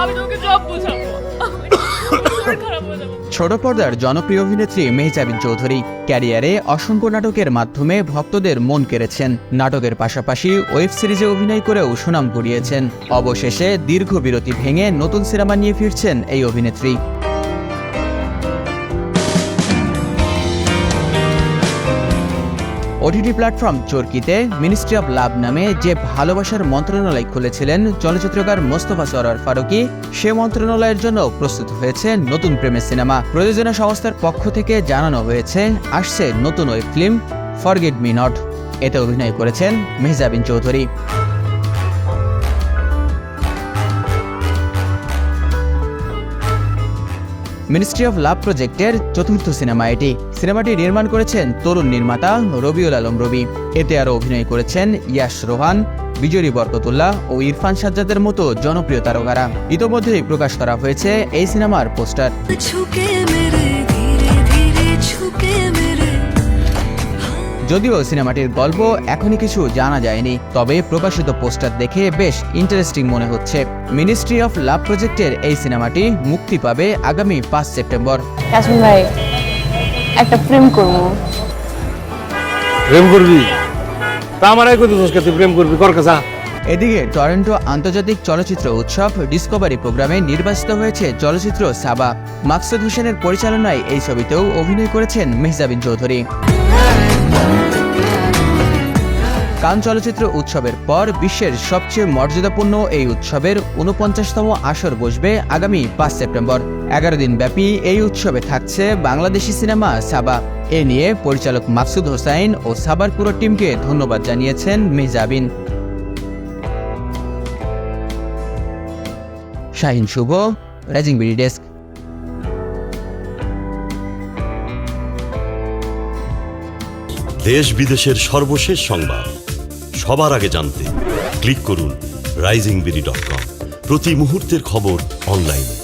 আমি তোকে সব বোঝাবো। ছোট পর্দার জনপ্রিয় অভিনেত্রী মেহজাবিন চৌধুরী ক্যারিয়ারে অসংখ্য নাটকের মাধ্যমে ভক্তদের মন কেড়েছেন। নাটকের পাশাপাশি ওয়েব সিরিজে অভিনয় করেও সুনাম কুড়িয়েছেন। অবশেষে দীর্ঘ বিরতি ভেঙে নতুন সিনেমা নিয়ে ফিরছেন এই অভিনেত্রী। ওটিটি প্ল্যাটফর্ম চরকিতে মিনিস্ট্রি অব লাভ নামে যে ভালোবাসার মন্ত্রণালয় খুলেছিলেন চলচ্চিত্রকার মোস্তফা সরোয়ার ফারুকী, সে মন্ত্রণালয়ের জন্য প্রস্তুত হয়েছে নতুন প্রেমের সিনেমা। প্রযোজনা সংস্থার পক্ষ থেকে জানানো হয়েছে আসছে নতুন web film forget me not. এতে অভিনয় করেছেন মেহজাবিন চৌধুরী। মিনিস্ট্রি অব লাভ প্রজেক্টের চতুর্থ সিনেমা এটি। সিনেমাটি নির্মাণ করেছেন তরুণ নির্মাতা রবিউল আলম রবি। এতে আরও অভিনয় করেছেন ইয়াশ রোহান, বিজরি বরকতুল্লাহ ও ইরফান সাজ্জাদের মতো জনপ্রিয় তারকারা। ইতোমধ্যেই প্রকাশ করা হয়েছে এই সিনেমার পোস্টার। যদিও সিনেমাটির গল্প এখনই কিছু জানা যায়নি, তবে প্রকাশিত পোস্টার দেখে বেশ ইন্টারেস্টিং মনে হচ্ছে। মিনিস্ট্রি অফ লাভ প্রজেক্টের এই সিনেমাটি মুক্তি পাবে আগামী 5 সেপ্টেম্বর। কাশিম ভাই, একটা প্রেম করবো। প্রেম করবি? তা আমার কত দোষ, তুই প্রেম করবি, কর কাজা। এদিকে টরন্টো আন্তর্জাতিক চলচ্চিত্র উৎসব ডিসকভারি প্রোগ্রামে নির্বাচিত হয়েছে চলচ্চিত্র সাবা। মাকসুদ হোসেনের পরিচালনায় এই ছবিতেও অভিনয় করেছেন মেহজাবিন চৌধুরী। কান চলচ্চিত্র উৎসবের পর বিশ্বের সবচেয়ে মর্যাদাপূর্ণ এই উৎসবের 49তম আসর বসবে আগামী 5 সেপ্টেম্বর। 11 দিন ব্যাপী এই উৎসবে থাকছে বাংলাদেশি সিনেমা সাবা। এ নিয়ে পরিচালক মাকসুদ হোসাইন ও সাবার পুরো টিমকে ধন্যবাদ জানিয়েছেন মেহজাবিন। শাহিন শুভ, রাইজিং বিডি ডেস্ক। দেশ বিদেশের সর্বশেষ সংবাদ সবার আগে জানতে ক্লিক করুন risingBD.com। প্রতি মুহূর্তের খবর অনলাইনে।